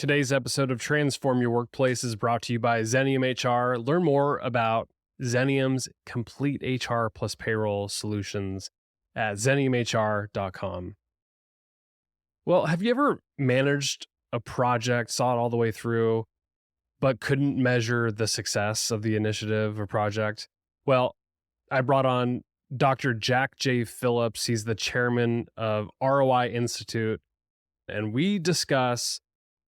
Today's episode of Transform Your Workplace is brought to you by Xenium HR. Learn more about Xenium's complete HR plus payroll solutions at xeniumhr.com. Well, have you ever managed a project, saw it all the way through, but couldn't measure the success of the initiative or project? Well, I brought on Dr. Jack J. Phillips. He's the chairman of ROI Institute, and we discuss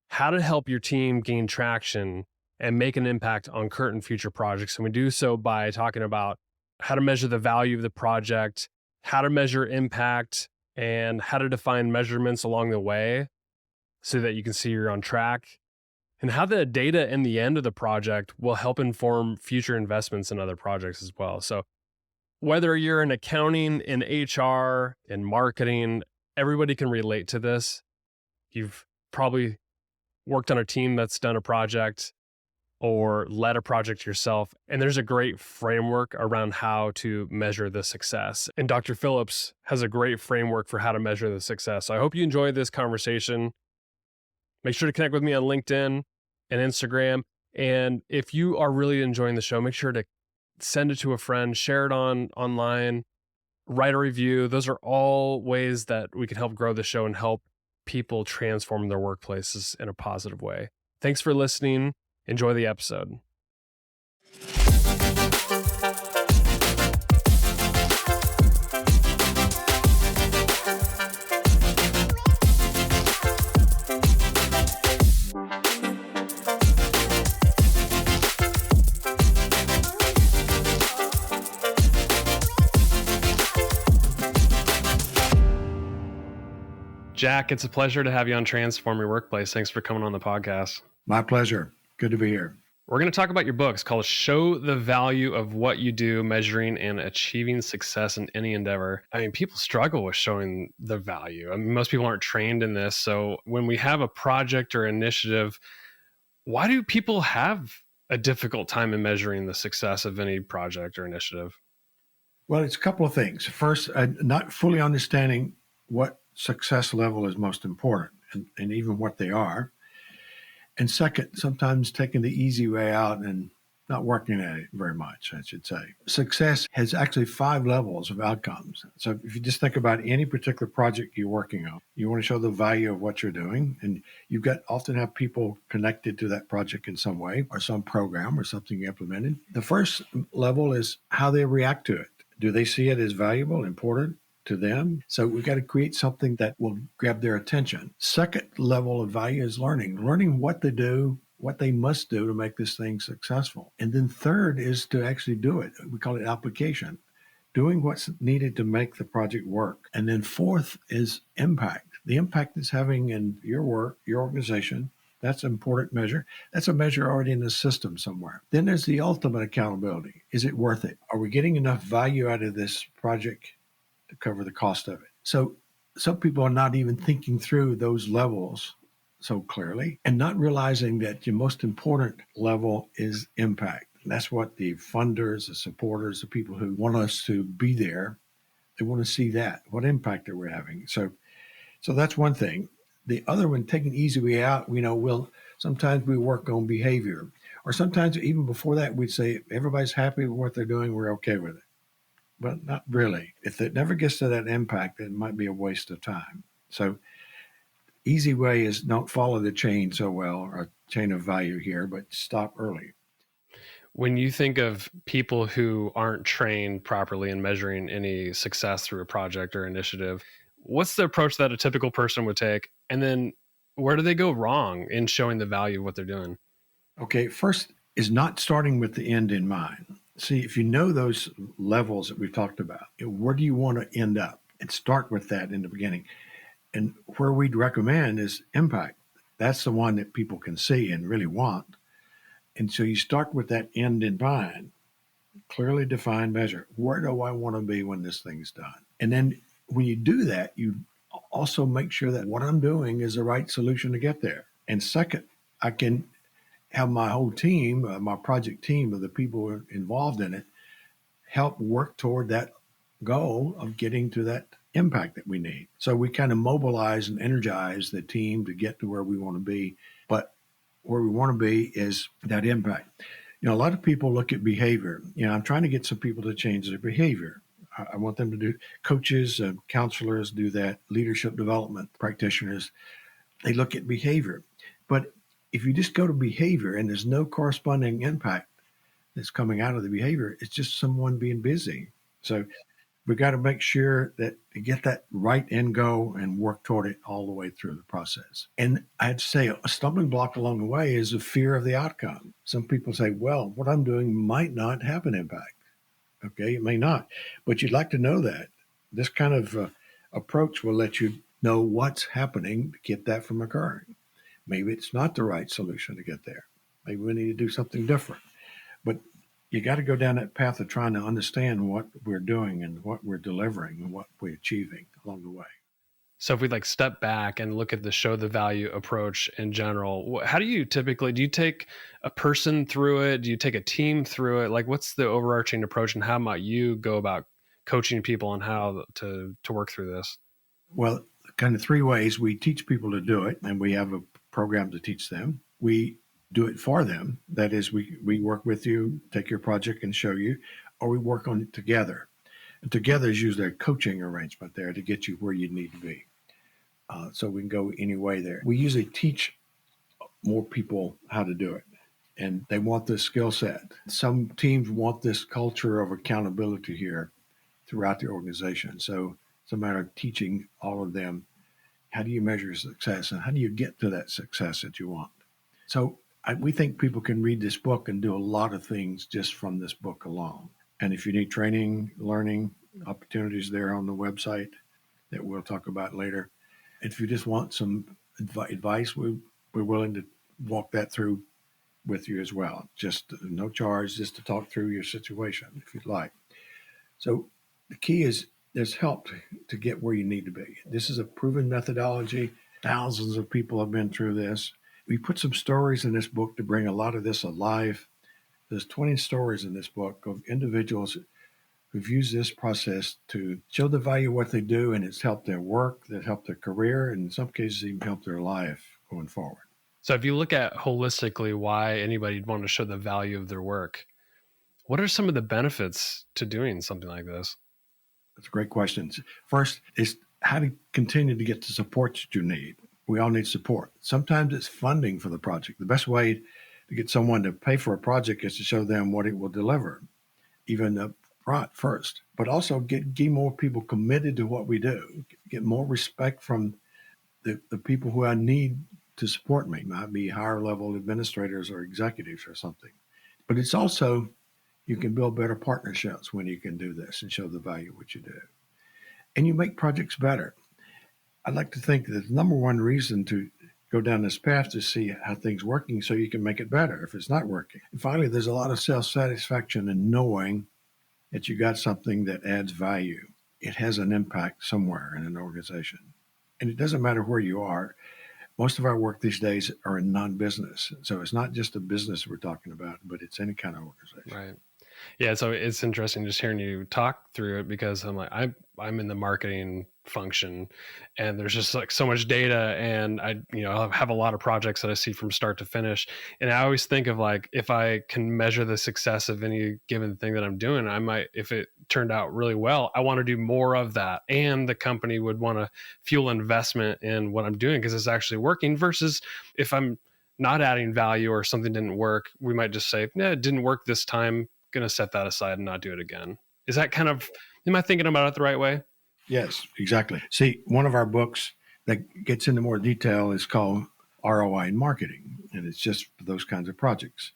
how to help your team gain traction and make an impact on current and future projects. And we do so by talking about how to measure the value of the project, how to measure impact, and how to define measurements along the way so that you can see you're on track, and how the data in the end of the project will help inform future investments in other projects as well. So whether you're in accounting, in HR, in marketing, everybody can relate to this. You've probably worked on a team that's done a project or led a project yourself, and there's a great framework around how to measure the success. And Dr. Phillips has a great framework for how to measure the success. So I hope you enjoyed this conversation. Make sure to connect with me on LinkedIn and Instagram. And if you are really enjoying the show, make sure to send it to a friend, share it online, write a review. Those are all ways that we can help grow the show and help people transform their workplaces in a positive way. Thanks for listening. Enjoy the episode. Jack, it's a pleasure to have you on Transform Your Workplace. Thanks for coming on the podcast. My pleasure. Good to be here. We're going to talk about your book. It's called Show the Value of What You Do, Measuring and Achieving Success in Any Endeavor. I mean, people struggle with showing the value. I mean, most people aren't trained in this. So when we have a project or initiative, why do people have a difficult time in measuring the success of any project or initiative? Well, it's a couple of things. First, not fully understanding what success level is most important and even what they are. And second, sometimes taking the easy way out and not working at it very much, I should say. Success has actually 5 levels of outcomes. So if you just think about any particular project you're working on, you want to show the value of what you're doing. And you've got often have people connected to that project in some way or some program or something you implemented. The first level is how they react to it. Do they see it as valuable, important to them? So we've got to create something that will grab their attention. Second level of value is learning what they do, what they must do to make this thing successful. And then third is to actually do it. We call it application, doing what's needed to make the project work. And then fourth is impact. The impact it's having in your work, your organization. That's an important measure. That's a measure already in the system somewhere. Then there's the ultimate accountability. Is it worth it? Are we getting enough value out of this project to cover the cost of it? So some people are not even thinking through those levels so clearly and not realizing that the most important level is impact. And that's what the funders, the supporters, the people who want us to be there, they want to see that, what impact that we're having. So that's one thing. The other one, taking easy way out, sometimes we work on behavior, or sometimes even before that, we'd say, everybody's happy with what they're doing, we're okay with it. But not really. If it never gets to that impact, it might be a waste of time. So easy way is don't follow the chain so well, or chain of value here, but stop early. When you think of people who aren't trained properly in measuring any success through a project or initiative, what's the approach that a typical person would take? And then where do they go wrong in showing the value of what they're doing? Okay, first is not starting with the end in mind. See, if you know those levels that we've talked about, where do you want to end up? And start with that in the beginning. And where we'd recommend is impact. That's the one that people can see and really want. And so you start with that end in mind, clearly defined measure. Where do I want to be when this thing's done? And then when you do that, you also make sure that what I'm doing is the right solution to get there. And second, I can have my whole team, my project team of the people involved in it, help work toward that goal of getting to that impact that we need. So we kind of mobilize and energize the team to get to where we want to be. But where we want to be is that impact. A lot of people look at behavior. I'm trying to get some people to change their behavior. I want them to do, coaches, counselors do that, leadership development practitioners, they look at behavior. But if you just go to behavior and there's no corresponding impact that's coming out of the behavior, it's just someone being busy. So we got to make sure that to get that right end goal and work toward it all the way through the process. And I'd say a stumbling block along the way is the fear of the outcome. Some people say, well, what I'm doing might not have an impact. Okay, it may not, but you'd like to know that. This kind of approach will let you know what's happening to get that from occurring. Maybe it's not the right solution to get there. Maybe we need to do something different. But you got to go down that path of trying to understand what we're doing and what we're delivering and what we're achieving along the way. So if we like step back and look at the show the value approach in general, how do you typically, do you take a person through it? Do you take a team through it? Like what's the overarching approach and how might you go about coaching people on how to work through this? Well, kind of three ways. We teach people to do it, and we have a program to teach them. We do it for them. That is, we work with you, take your project and show you, or we work on it together. And together is usually a coaching arrangement there to get you where you need to be. So we can go any way there. We usually teach more people how to do it, and they want this skill set. Some teams want this culture of accountability here throughout the organization. So it's a matter of teaching all of them, how do you measure success and how do you get to that success that you want? So we think people can read this book and do a lot of things just from this book alone. And if you need training, learning opportunities there on the website that we'll talk about later. If you just want some advice, we're willing to walk that through with you as well. Just no charge, just to talk through your situation if you'd like. So the key is there's help to get where you need to be. This is a proven methodology. Thousands of people have been through this. We put some stories in this book to bring a lot of this alive. There's 20 stories in this book of individuals who've used this process to show the value of what they do, and it's helped their work, that helped their career, and in some cases even helped their life going forward. So if you look at holistically why anybody would want to show the value of their work, what are some of the benefits to doing something like this? That's a great question. First is how to continue to get the support that you need. We all need support. Sometimes it's funding for the project. The best way to get someone to pay for a project is to show them what it will deliver, even up front first, but also get more people committed to what we do, get more respect from the people who I need to support me. Might be higher level administrators or executives or something. But it's also, you can build better partnerships when you can do this and show the value of what you do. And you make projects better. I'd like to think that the number one reason to go down this path to see how things are working so you can make it better if it's not working. And finally, there's a lot of self-satisfaction in knowing that you got something that adds value. It has an impact somewhere in an organization. And it doesn't matter where you are. Most of our work these days are in non-business. So it's not just a business we're talking about, but it's any kind of organization. Right. Yeah. So it's interesting just hearing you talk through it because I'm like, I'm in the marketing function and there's just like so much data and I have a lot of projects that I see from start to finish. And I always think of like, if I can measure the success of any given thing that I'm doing, I might, if it turned out really well, I want to do more of that. And the company would want to fuel investment in what I'm doing because it's actually working versus if I'm not adding value or something didn't work, we might just say, it didn't work this time. Going to set that aside and not do it again. Is that kind of, am I thinking about it the right way? Yes, exactly. See, one of our books that gets into more detail is called ROI in Marketing, and it's just for those kinds of projects.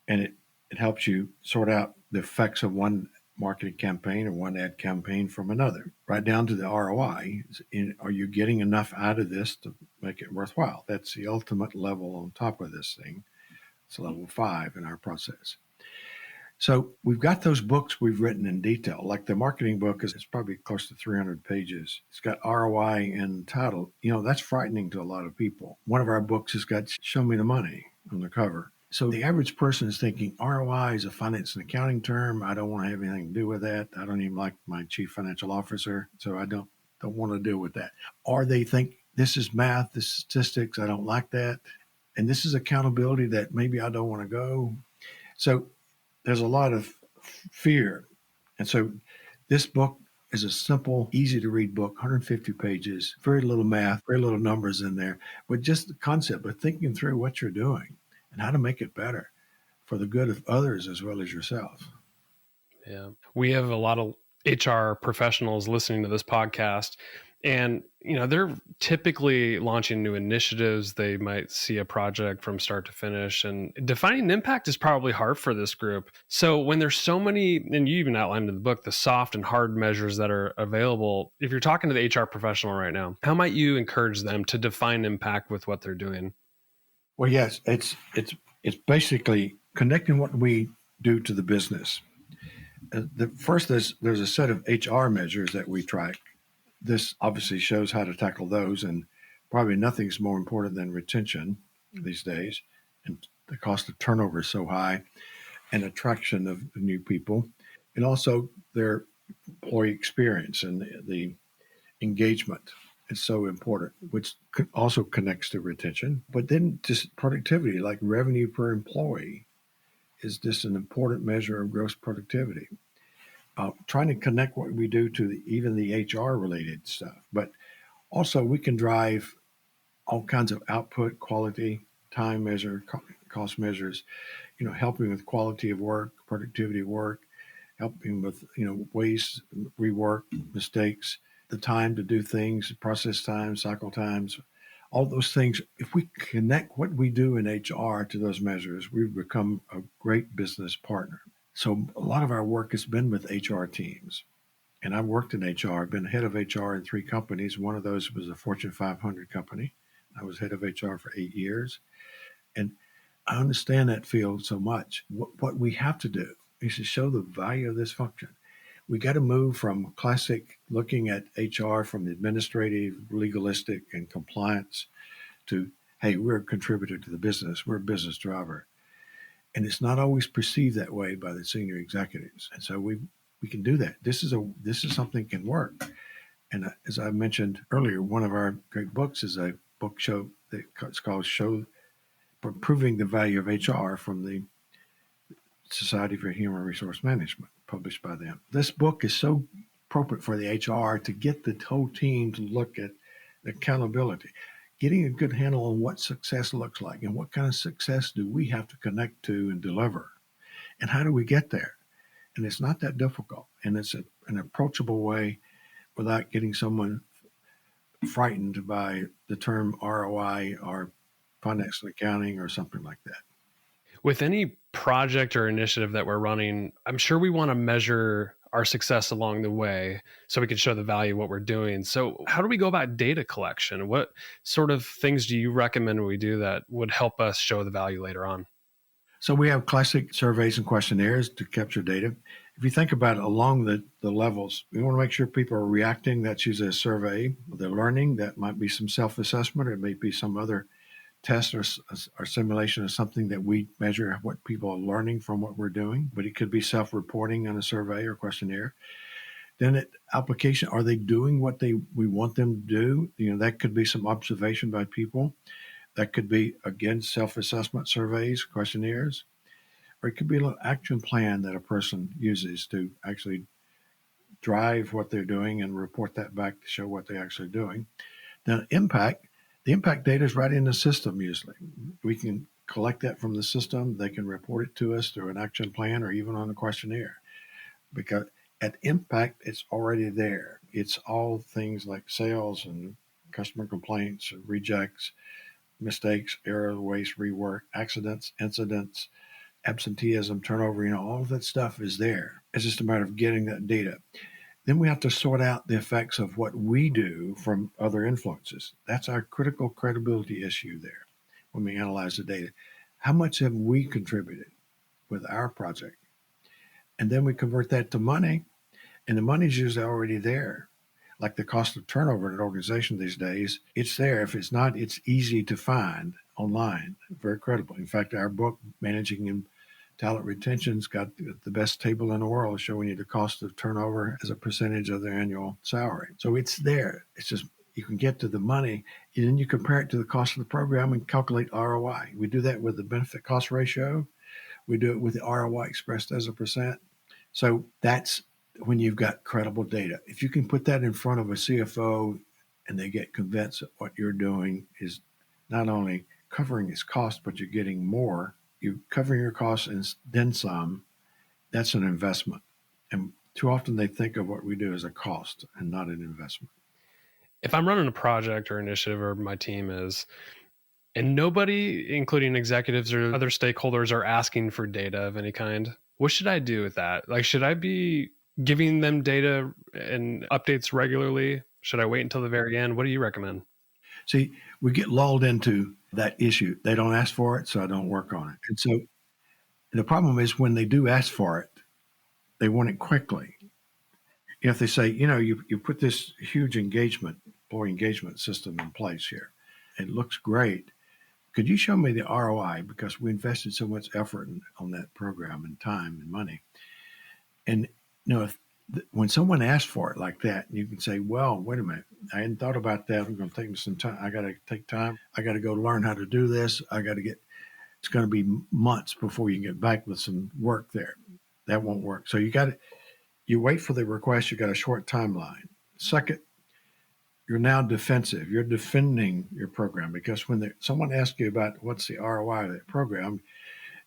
And it helps you sort out the effects of one marketing campaign or one ad campaign from another, right down to the ROI. Are you getting enough out of this to make it worthwhile? That's the ultimate level on top of this thing. It's level 5 in our process. So we've got those books we've written in detail. Like the marketing book is probably close to 300 pages. It's got ROI in the title. That's frightening to a lot of people. One of our books has got Show Me the Money on the cover. So the average person is thinking ROI is a finance and accounting term. I don't want to have anything to do with that. I don't even like my chief financial officer, so I don't want to deal with that. Or they think this is math, this is statistics. I don't like that. And this is accountability that maybe I don't want to go. So there's a lot of fear. And so this book is a simple, easy to read book, 150 pages, very little math, very little numbers in there, but just the concept of thinking through what you're doing and how to make it better for the good of others as well as yourself. Yeah. We have a lot of HR professionals listening to this podcast, and they're typically launching new initiatives. They might see a project from start to finish, and defining impact is probably hard for this group. So when there's so many, and you even outlined in the book, the soft and hard measures that are available, if you're talking to the HR professional right now, how might you encourage them to define impact with what they're doing? Well, yes, it's basically connecting what we do to the business. First, there's a set of HR measures that we track. This obviously shows how to tackle those, and probably nothing's more important than retention these days. And the cost of turnover is so high, and attraction of new people, and also their employee experience and the engagement is so important, which also connects to retention. But then just productivity, like revenue per employee, is just an important measure of gross productivity. Trying to connect what we do to even the HR related stuff, but also we can drive all kinds of output, quality, time measure, cost measures, helping with quality of work, productivity of work, helping with, waste, rework, mistakes, the time to do things, process time, cycle times, all those things. If we connect what we do in HR to those measures, we become a great business partner. So a lot of our work has been with HR teams. And I've worked in HR. I've been head of HR in 3 companies. One of those was a Fortune 500 company. I was head of HR for 8 years. And I understand that field so much. What we have to do is to show the value of this function. We got to move from classic looking at HR from the administrative, legalistic, and compliance to, hey, we're a contributor to the business. We're a business driver. And it's not always perceived that way by the senior executives. And so we can do that. This is something that can work. And as I mentioned earlier, one of our great books is a book show that it's called Proving the Value of HR from the Society for Human Resource Management, published by them. This book is so appropriate for the HR to get the whole team to look at accountability, getting a good handle on what success looks like and what kind of success do we have to connect to and deliver, and how do we get there. And it's not that difficult, and it's an approachable way without getting someone frightened by the term ROI or finance and accounting or something like that. With any project or initiative that we're running, I'm sure we want to measure our success along the way so we can show the value of what we're doing. So how do we go about data collection? What sort of things do you recommend we do that would help us show the value later on? So we have classic surveys and questionnaires to capture data. If you think about it along the levels, we want to make sure people are reacting. That's usually a survey. They're learning. That might be some self-assessment, or it may be some other test or simulation of something that we measure what people are learning from what we're doing. But it could be self-reporting on a survey or questionnaire. Then application, are they doing what we want them to do? That could be some observation by people. That could be, again, self-assessment surveys, questionnaires, or it could be a little action plan that a person uses to actually drive what they're doing and report that back to show what they're actually doing. Then the impact data is right in the system usually. We can collect that from the system. They can report it to us through an action plan or even on a questionnaire. Because at impact, it's already there. It's all things like sales and customer complaints, rejects, mistakes, error, waste, rework, accidents, incidents, absenteeism, turnover, all of that stuff is there. It's just a matter of getting that data. Then we have to sort out the effects of what we do from other influences. That's our critical credibility issue there when we analyze the data. How much have we contributed with our project? And then we convert that to money, and the money's usually already there. Like the cost of turnover in an organization these days, it's there. If it's not, it's easy to find online, very credible. In fact, our book, Managing and Talent Retention's got the best table in the world showing you the cost of turnover as a percentage of their annual salary. So it's there. It's just you can get to the money, and then you compare it to the cost of the program and calculate ROI. We do that with the benefit cost ratio. We do it with the ROI expressed as a percent. So that's when you've got credible data. If you can put that in front of a CFO and they get convinced that what you're doing is not only covering its cost, but you're getting more, you're covering your costs and then some, that's an investment. And too often they think of what we do as a cost and not an investment. If I'm running a project or initiative, or my team is, and nobody, including executives or other stakeholders, are asking for data of any kind, what should I do with that? Like, should I be giving them data and updates regularly? Should I wait until the very end? What do you recommend? See, we get lulled into that issue. They don't ask for it, so I don't work on it. And so the problem is when they do ask for it, they want it quickly. If they say, you put this huge employee engagement system in place here. It looks great. Could you show me the ROI? Because we invested so much effort on that program and time and money. And when someone asks for it like that, you can say, well, wait a minute. I hadn't thought about that. I'm going to take me some time. I got to take time. I got to go learn how to do this. It's going to be months before you can get back with some work there. That won't work. So you wait for the request. You got a short timeline. Second, you're now defensive. You're defending your program because when someone asks you about what's the ROI of that program,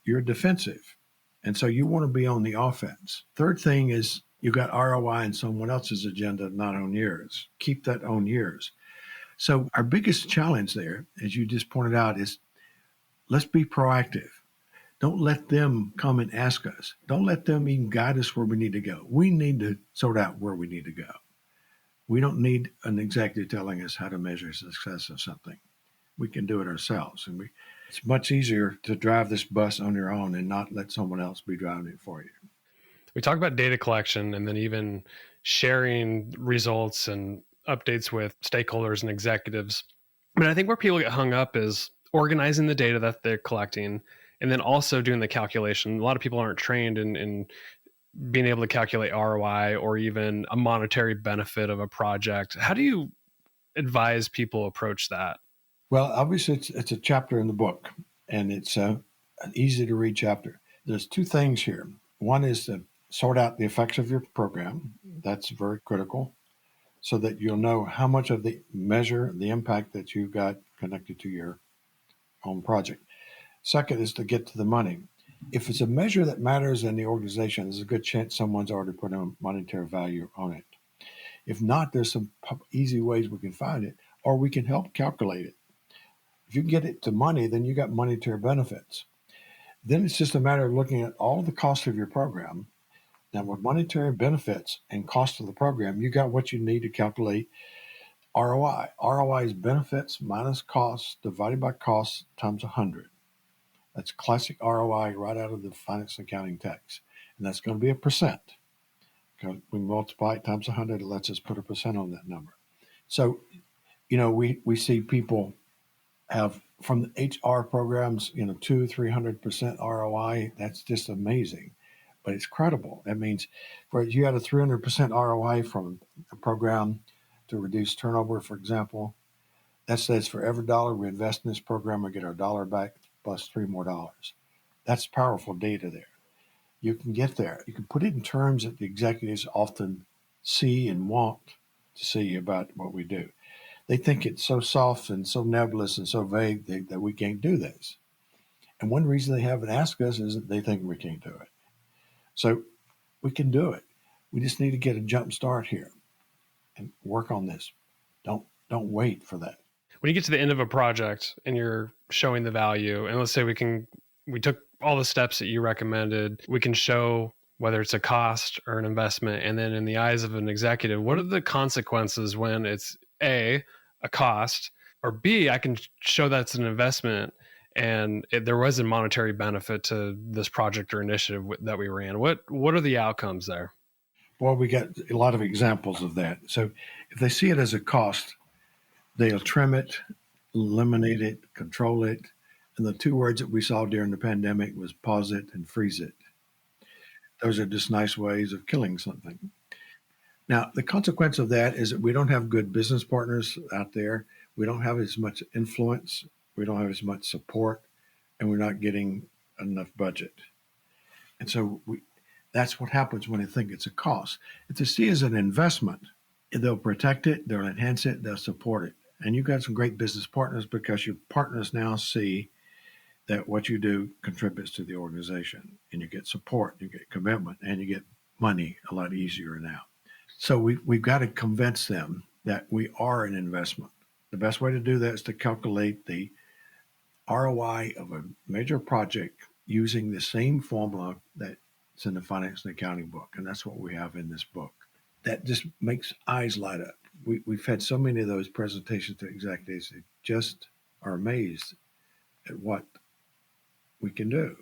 you're defensive. And so you want to be on the offense. Third thing is you got ROI in someone else's agenda, not on yours. Keep that on yours. So our biggest challenge there, as you just pointed out, is let's be proactive. Don't let them come and ask us. Don't let them even guide us where we need to go. We need to sort out where we need to go. We don't need an executive telling us how to measure success of something. We can do it ourselves. And it's much easier to drive this bus on your own and not let someone else be driving it for you. We talk about data collection and then even sharing results and updates with stakeholders and executives. But I think where people get hung up is organizing the data that they're collecting and then also doing the calculation. A lot of people aren't trained in being able to calculate ROI or even a monetary benefit of a project. How do you advise people approach that? Well, obviously, it's a chapter in the book, and it's an easy to read chapter. There's two things here. One is to sort out the effects of your program. That's very critical, so that you'll know how much of the impact that you've got connected to your own project. Second is to get to the money. If it's a measure that matters in the organization, there's a good chance someone's already put a monetary value on it. If not, there's some easy ways we can find it, or we can help calculate it. If you get it to money, then you got monetary benefits. Then it's just a matter of looking at all the costs of your program. Now, with monetary benefits and cost of the program, you got what you need to calculate ROI. ROI is benefits minus costs divided by costs times 100. That's classic ROI right out of the finance and accounting text. And that's going to be a percent. We multiply it times 100. It lets us put a percent on that number. So, we see people have from the HR programs, 200-300% ROI. That's just amazing, but it's credible. That means if you had a 300% ROI from a program to reduce turnover, for example, that says for every dollar we invest in this program, we get our dollar back plus $3 more. That's powerful data there. You can get there. You can put it in terms that the executives often see and want to see about what we do. They think it's so soft and so nebulous and so vague that we can't do this. And one reason they haven't asked us is that they think we can't do it. So we can do it. We just need to get a jump start here and work on this. Don't wait for that. When you get to the end of a project and you're showing the value, and let's say we took all the steps that you recommended, we can show whether it's a cost or an investment. And then in the eyes of an executive, what are the consequences when it's A, a cost, or B, I can show that's an investment and there was a monetary benefit to this project or initiative that we ran? What are the outcomes there? Well, we got a lot of examples of that. So if they see it as a cost, they'll trim it, eliminate it, control it. And the two words that we saw during the pandemic was pause it and freeze it. Those are just nice ways of killing something. Now, the consequence of that is that we don't have good business partners out there. We don't have as much influence. We don't have as much support, and we're not getting enough budget. And so that's what happens when they think it's a cost. If they see it as an investment, they'll protect it, they'll enhance it, they'll support it. And you've got some great business partners because your partners now see that what you do contributes to the organization, and you get support, you get commitment, and you get money a lot easier now. So we've got to convince them that we are an investment. The best way to do that is to calculate the ROI of a major project using the same formula that's in the finance and accounting book. And that's what we have in this book. That just makes eyes light up. We've had so many of those presentations to executives that just are amazed at what we can do.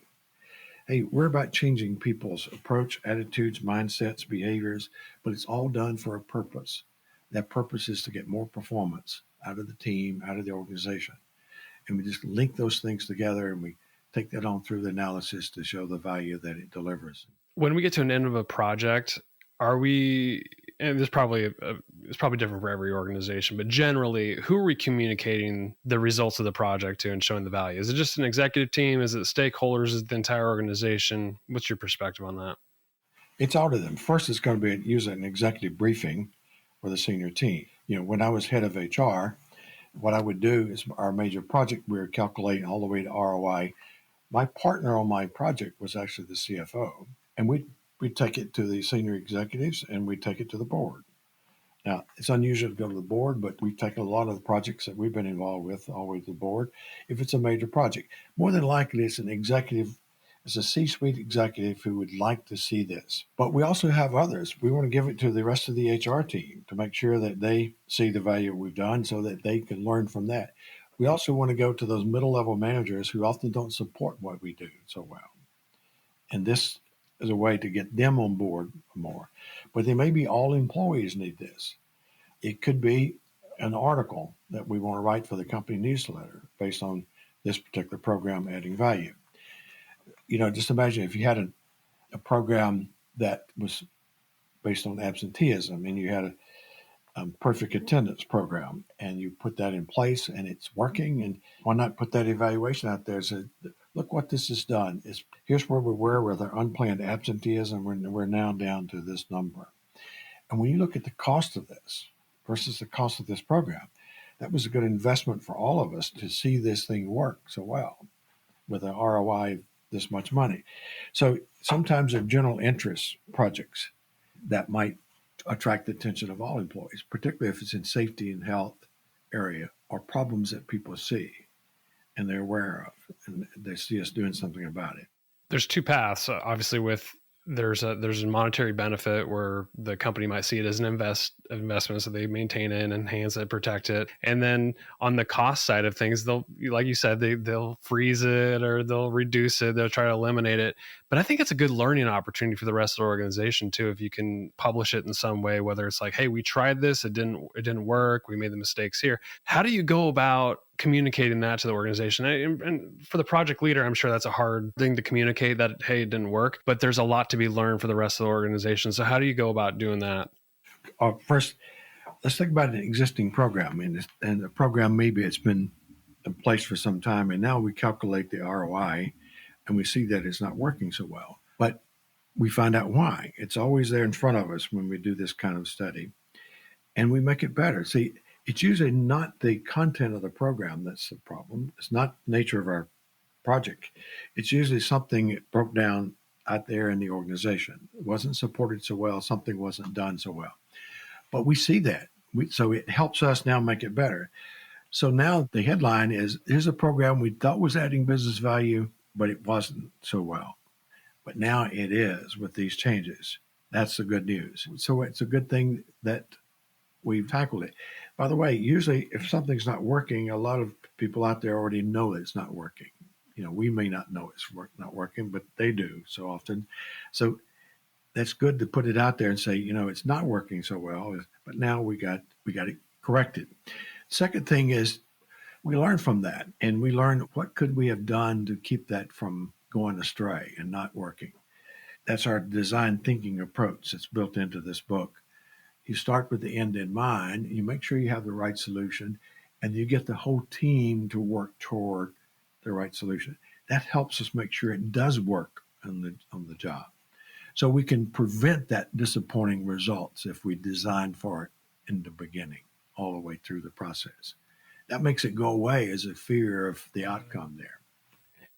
Hey, we're about changing people's approach, attitudes, mindsets, behaviors, but it's all done for a purpose. That purpose is to get more performance out of the team, out of the organization. And we just link those things together, and we take that on through the analysis to show the value that it delivers. When we get to an end of a project, are we, and it's probably different for every organization, but generally, who are we communicating the results of the project to and showing the value? Is it just an executive team? Is it stakeholders? Is it the entire organization? What's your perspective on that? It's all of them. First, it's going to be usually an executive briefing for the senior team. When I was head of HR, what I would do is our major project, we were calculating all the way to ROI. My partner on my project was actually the CFO, and we'd take it to the senior executives and we'd take it to the board. Now, it's unusual to go to the board, but we've taken a lot of the projects that we've been involved with all the way to the board. If it's a major project, more than likely it's a C-suite executive who would like to see this. But we also have others. We want to give it to the rest of the HR team to make sure that they see the value we've done so that they can learn from that. We also want to go to those middle-level managers who often don't support what we do so well. And this is a way to get them on board more. But they may be all employees need this. It could be an article that we want to write for the company newsletter based on this particular program adding value. Just imagine if you had a program that was based on absenteeism and you had a perfect attendance program and you put that in place and it's working, and why not put that evaluation out there and say, look what this has done. Here's where we were with our unplanned absenteeism. We're now down to this number. And when you look at the cost of this versus the cost of this program, that was a good investment for all of us to see this thing work so well with an ROI of this much money. So sometimes they're general interest projects that might attract the attention of all employees, particularly if it's in safety and health area or problems that people see and they're aware of, and they see us doing something about it. There's two paths. Obviously, there's a monetary benefit where the company might see it as an investment, so they maintain it, enhance it, protect it. And then on the cost side of things, they'll, like you said, they'll freeze it or they'll reduce it. They'll try to eliminate it. But I think it's a good learning opportunity for the rest of the organization too, if you can publish it in some way, whether it's like, hey, we tried this, it didn't work, we made the mistakes here. How do you go about communicating that to the organization? And for the project leader, I'm sure that's a hard thing to communicate that, hey, it didn't work, but there's a lot to be learned for the rest of the organization. So how do you go about doing that? First, let's think about an existing program. And the program, maybe it's been in place for some time, and now we calculate the ROI and we see that it's not working so well. But we find out why. It's always there in front of us when we do this kind of study, and we make it better. See, it's usually not the content of the program that's the problem. It's not the nature of our project. It's usually something that broke down out there in the organization. It wasn't supported so well. Something wasn't done so well. But we see that. So it helps us now make it better. So now the headline is, here's a program we thought was adding business value, but it wasn't so well. But now it is with these changes. That's the good news. So it's a good thing that we've tackled it. By the way, usually if something's not working, a lot of people out there already know that it's not working. We may not know it's not working, but they do so often. So that's good to put it out there and say, it's not working so well, but now we got it corrected. Second thing is we learn from that, and we learn what could we have done to keep that from going astray and not working. That's our design thinking approach that's built into this book. you start with the end in mind, you make sure you have the right solution, and you get the whole team to work toward the right solution. That helps us make sure it does work on the job. So we can prevent that disappointing results if we design for it in the beginning, all the way through the process. That makes it go away as a fear of the outcome there.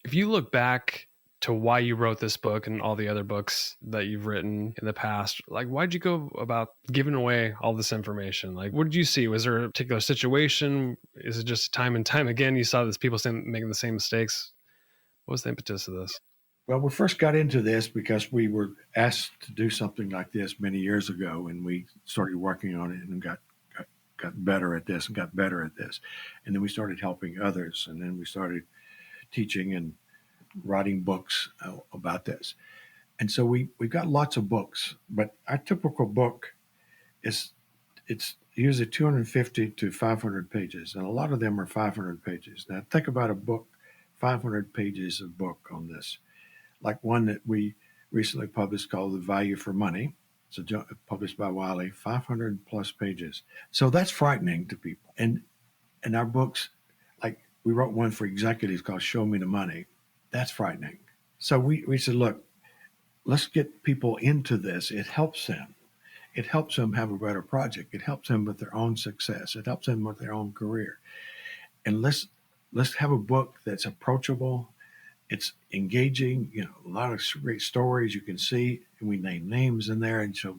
If you look back to why you wrote this book and all the other books that you've written in the past, like, why'd you go about giving away all this information? Like, what did you see? Was there a particular situation? Is it just time and time again you saw this people making the same mistakes? What was the impetus of this? Well, we first got into this because we were asked to do something like this many years ago, and we started working on it and got better at this and got better at this. And then we started helping others, and then we started teaching and writing books about this. And so we got lots of books, but our typical book it's usually 250 to 500 pages, and a lot of them are 500 pages. Now think about a book, 500 pages of book on this, like one that we recently published called The Value for Money. It's published by Wiley, 500 plus pages. So that's frightening to people. And our books, like we wrote one for executives called Show Me the Money. That's frightening. So we said, look, let's get people into this. It helps them. It helps them have a better project. It helps them with their own success. It helps them with their own career. And let's have a book that's approachable. It's engaging, a lot of great stories you can see. And we name names in there and show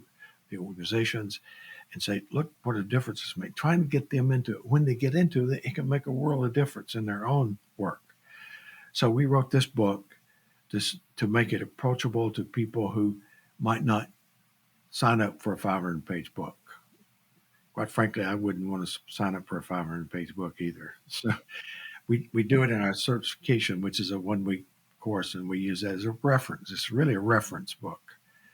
the organizations and say, look what a difference it's made. Trying to get them into it. When they get into it, it can make a world of difference in their own work. So we wrote this book to make it approachable to people who might not sign up for a 500-page book. Quite frankly, I wouldn't want to sign up for a 500-page book either. So we do it in our certification, which is a 1-week course, and we use that as a reference. It's really a reference book,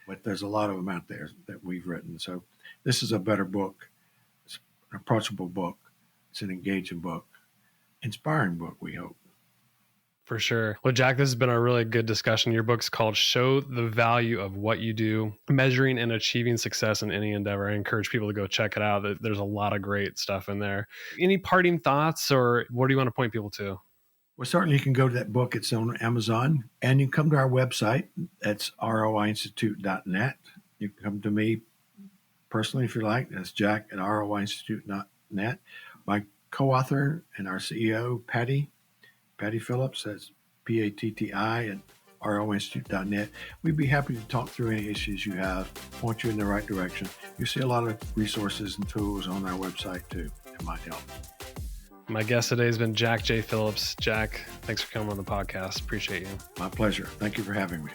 but there's a lot of them out there that we've written. So this is a better book. It's an approachable book. It's an engaging book, inspiring book, we hope. For sure. Well, Jack, this has been a really good discussion. Your book's called Show the Value of What You Do, Measuring and Achieving Success in Any Endeavor. I encourage people to go check it out. There's a lot of great stuff in there. Any parting thoughts, or what do you want to point people to? Well, certainly you can go to that book. It's on Amazon, and you can come to our website. That's roiinstitute.net. You can come to me personally if you like. That's Jack at roiinstitute.net. My co-author and our CEO, Patty Phillips, that's Patti at roinstitute.net. We'd be happy to talk through any issues you have, point you in the right direction. You see a lot of resources and tools on our website too that might help. My guest today has been Jack J. Phillips. Jack, thanks for coming on the podcast. Appreciate you. My pleasure. Thank you for having me.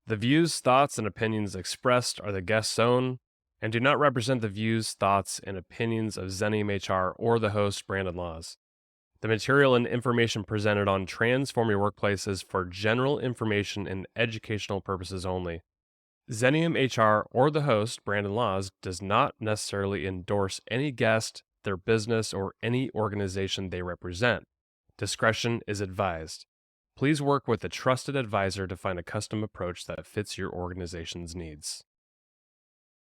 The views, thoughts, and opinions expressed are the guest's own and do not represent the views, thoughts, and opinions of Xenium HR or the host, Brandon Laws. The material and information presented on Transform Your Workplace is for general information and educational purposes only. Xenium HR or the host, Brandon Laws, does not necessarily endorse any guest, their business, or any organization they represent. Discretion is advised. Please work with a trusted advisor to find a custom approach that fits your organization's needs.